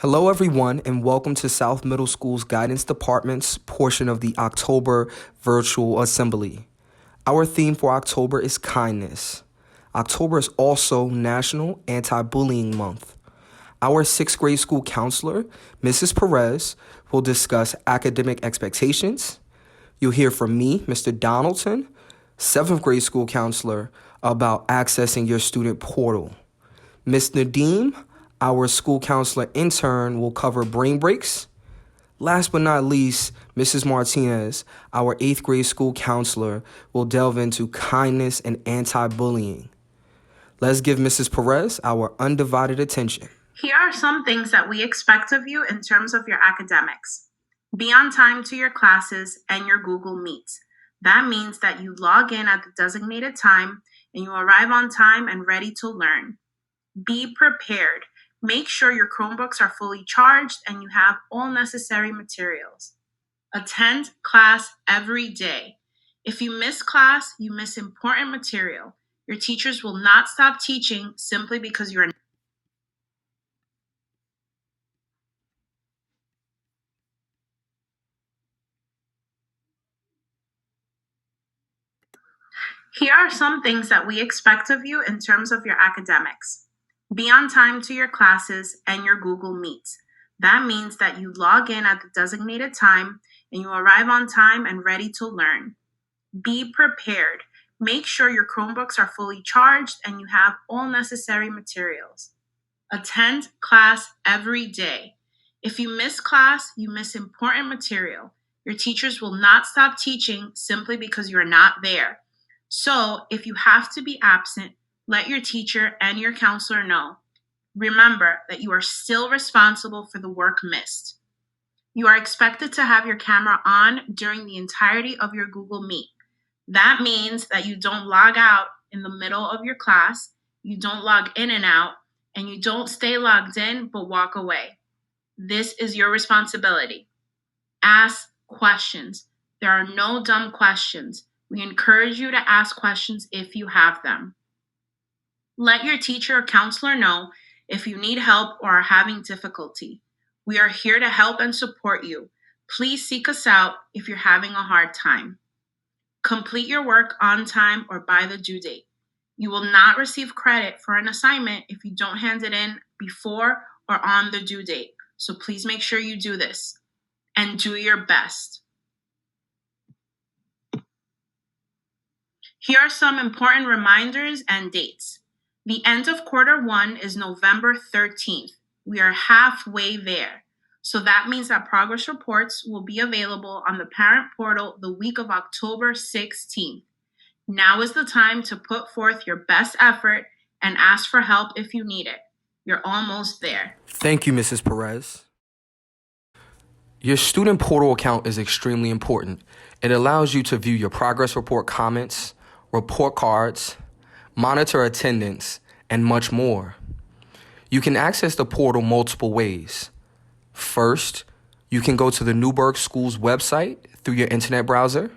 Hello, everyone, and welcome to South Middle School's Guidance Department's portion of the October Virtual Assembly. Our theme for October is kindness. October is also National Anti-Bullying Month. Our sixth grade school counselor, Mrs. Perez, will discuss academic expectations. You'll hear from me, Mr. Donaldson, seventh grade school counselor, about accessing your student portal. Ms. Nadeem, our school counselor intern, will cover brain breaks. Last but not least, Mrs. Martinez, our eighth grade school counselor, will delve into kindness and anti-bullying. Let's give Mrs. Perez our undivided attention. Here are some things that we expect of you in terms of your academics. Be on time to your classes and your Google Meets. That means that you log in at the designated time and you arrive on time and ready to learn. Be prepared. Make sure your Chromebooks are fully charged and you have all necessary materials. Attend class every day. If you miss class, you miss important material. Your teachers will not stop teaching simply because you're Here are some things that we expect of you in terms of your academics. Be on time to your classes and your Google Meets. That means that you log in at the designated time and you arrive on time and ready to learn. Be prepared. Make sure your Chromebooks are fully charged and you have all necessary materials. Attend class every day. If you miss class, you miss important material. Your teachers will not stop teaching simply because you're not there. So if you have to be absent, let your teacher and your counselor know. Remember that you are still responsible for the work missed. You are expected to have your camera on during the entirety of your Google Meet. That means that you don't log out in the middle of your class, you don't log in and out, and you don't stay logged in but walk away. This is your responsibility. Ask questions. There are no dumb questions. We encourage you to ask questions if you have them. Let your teacher or counselor know if you need help or are having difficulty. We are here to help and support you. Please seek us out if you're having a hard time. Complete your work on time or by the due date. You will not receive credit for an assignment if you don't hand it in before or on the due date. So please make sure you do this and do your best. Here are some important reminders and dates. The end of quarter one is November 13th. We are halfway there. So that means that progress reports will be available on the parent portal the week of October 16th. Now is the time to put forth your best effort and ask for help if you need it. You're almost there. Thank you, Mrs. Perez. Your student portal account is extremely important. It allows you to view your progress report comments, report cards, monitor attendance, and much more. You can access the portal multiple ways. First, you can go to the Newburgh Schools website through your internet browser.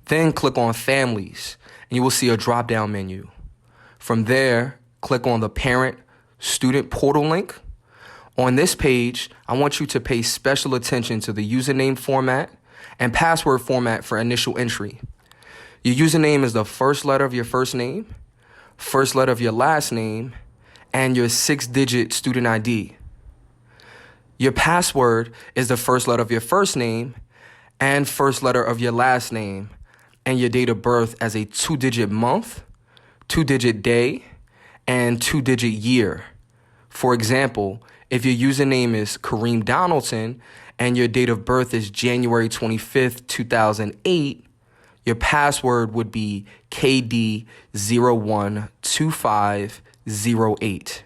Then click on Families, and you will see a drop-down menu. From there, click on the Parent Student Portal link. On this page, I want you to pay special attention to the username format and password format for initial entry. Your username is the first letter of your first name, first letter of your last name, and your 6-digit student ID. Your password is the first letter of your first name and first letter of your last name, and your date of birth as a 2-digit month, 2-digit day, and 2-digit year. For example, if your username is Kareem Donaldson and your date of birth is January 25th, 2008, your password would be KD012508.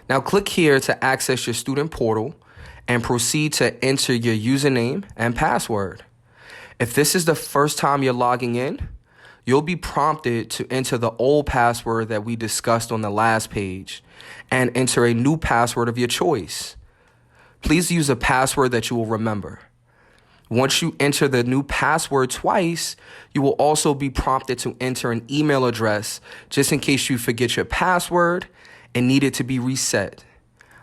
Now click here to access your student portal and proceed to enter your username and password. If this is the first time you're logging in, you'll be prompted to enter the old password that we discussed on the last page and enter a new password of your choice. Please use a password that you will remember. Once you enter the new password twice, you will also be prompted to enter an email address just in case you forget your password and need it to be reset.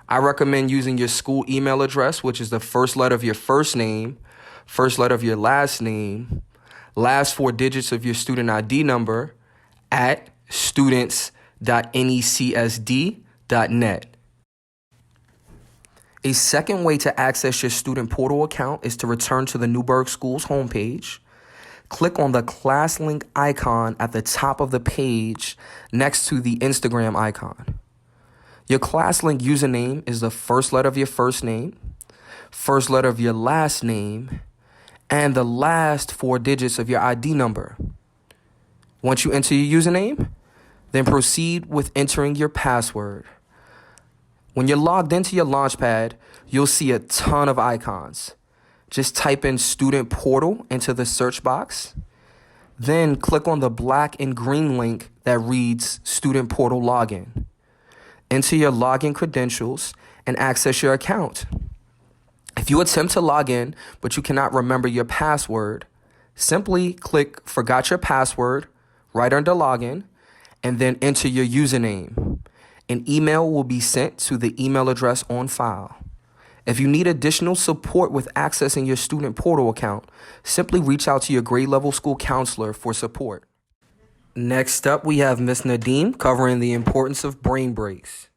I recommend using your school email address, which is the first letter of your first name, first letter of your last name, last four digits of your student ID number at students.necsd.net. A second way to access your student portal account is to return to the Newburgh Schools homepage. Click on the class link icon at the top of the page next to the Instagram icon. Your class link username is the first letter of your first name, first letter of your last name, and the last four digits of your ID number. Once you enter your username, then proceed with entering your password. When you're logged into your Launchpad, you'll see a ton of icons. Just type in Student Portal into the search box. Then click on the black and green link that reads Student Portal Login. Enter your login credentials and access your account. If you attempt to log in, but you cannot remember your password, simply click Forgot Your Password right under Login and then enter your username. An email will be sent to the email address on file. If you need additional support with accessing your student portal account, simply reach out to your grade level school counselor for support. Next up, we have Miss Nadeem covering the importance of brain breaks.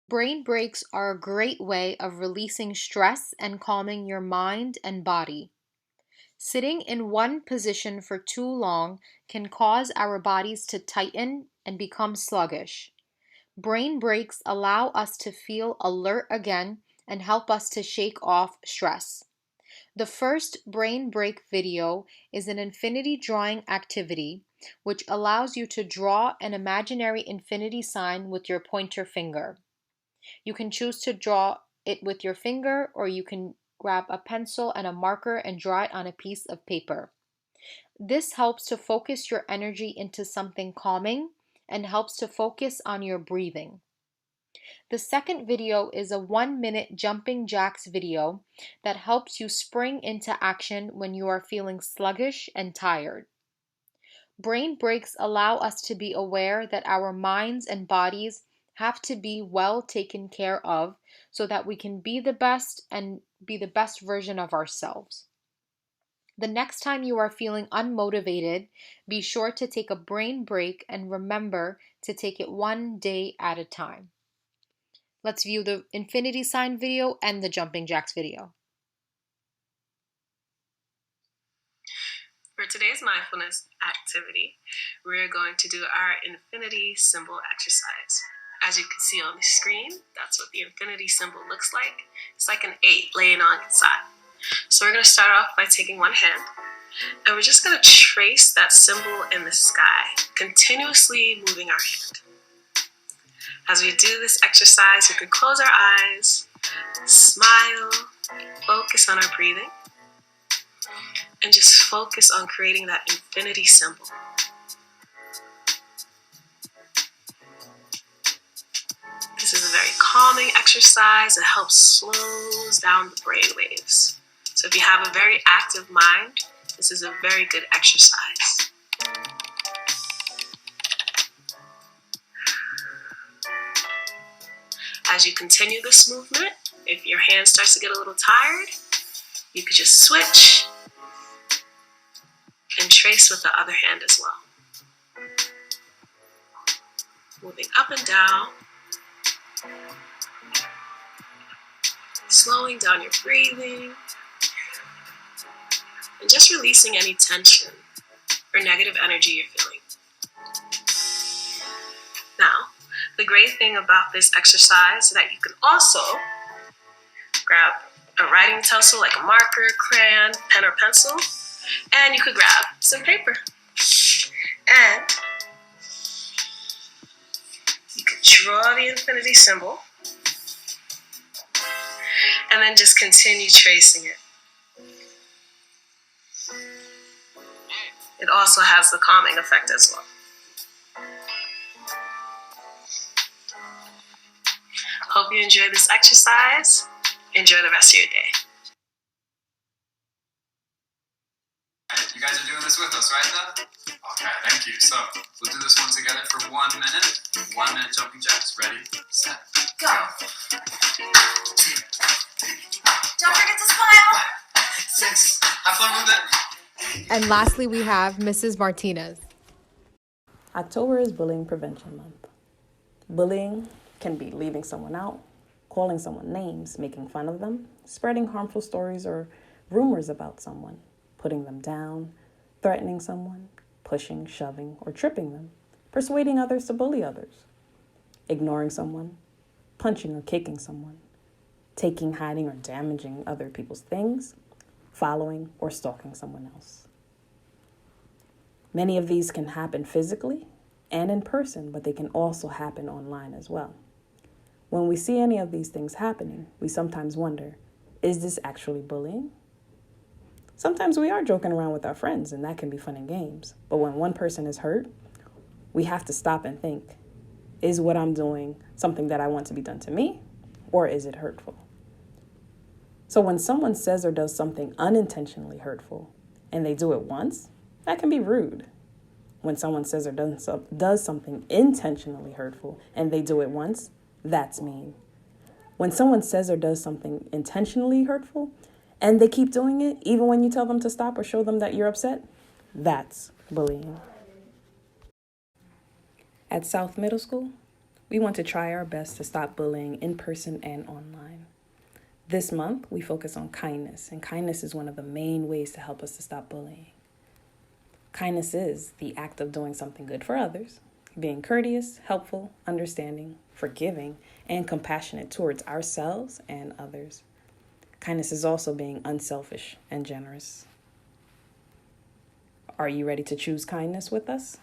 Brain breaks are a great way of releasing stress and calming your mind and body. Sitting in one position for too long can cause our bodies to tighten and become sluggish. Brain breaks allow us to feel alert again and help us to shake off stress. The first brain break video is an infinity drawing activity, which allows you to draw an imaginary infinity sign with your pointer finger. You can choose to draw it with your finger, or you can grab a pencil and a marker and draw it on a piece of paper. This helps to focus your energy into something calming and helps to focus on your breathing. The second video is a 1-minute jumping jacks video that helps you spring into action when you are feeling sluggish and tired. Brain breaks allow us to be aware that our minds and bodies have to be well taken care of so that we can be the best and be the best version of ourselves. The next time you are feeling unmotivated, be sure to take a brain break and remember to take it one day at a time. Let's view the infinity sign video and the jumping jacks video. For today's mindfulness activity, we're going to do our infinity symbol exercise. As you can see on the screen, that's what the infinity symbol looks like. It's like an 8 laying on its side. So we're going to start off by taking one hand, and we're just going to trace that symbol in the sky, continuously moving our hand. As we do this exercise, we can close our eyes, smile, focus on our breathing, and just focus on creating that infinity symbol. This is a very calming exercise. It helps slows down the brain waves. So if you have a very active mind, this is a very good exercise. As you continue this movement, if your hand starts to get a little tired, you could just switch and trace with the other hand as well. Moving up and down, slowing down your breathing, and just releasing any tension or negative energy you're feeling. Now, the great thing about this exercise is that you can also grab a writing utensil like a marker, crayon, pen, or pencil, and you could grab some paper. And you could draw the infinity symbol and then just continue tracing it. It also has the calming effect as well. Hope you enjoy this exercise. Enjoy the rest of your day. You guys are doing this with us, right, Dad? Okay, thank you. So, we'll do this one together for 1 minute. 1 minute jumping jacks. Ready, set, go. And lastly, we have Mrs. Martinez. October is Bullying Prevention Month. Bullying can be leaving someone out, calling someone names, making fun of them, spreading harmful stories or rumors about someone, putting them down, threatening someone, pushing, shoving, or tripping them, persuading others to bully others, ignoring someone, punching or kicking someone, taking, hiding, or damaging other people's things, following, or stalking someone else. Many of these can happen physically and in person, but they can also happen online as well. When we see any of these things happening, we sometimes wonder, is this actually bullying? Sometimes we are joking around with our friends, and that can be fun and games. But when one person is hurt, we have to stop and think, is what I'm doing something that I want to be done to me, or is it hurtful? So when someone says or does something unintentionally hurtful, and they do it once, that can be rude. When someone says or does something intentionally hurtful, and they do it once, that's mean. When someone says or does something intentionally hurtful, and they keep doing it, even when you tell them to stop or show them that you're upset, that's bullying. At South Middle School, we want to try our best to stop bullying in person and online. This month, we focus on kindness, and kindness is one of the main ways to help us to stop bullying. Kindness is the act of doing something good for others, being courteous, helpful, understanding, forgiving, and compassionate towards ourselves and others. Kindness is also being unselfish and generous. Are you ready to choose kindness with us?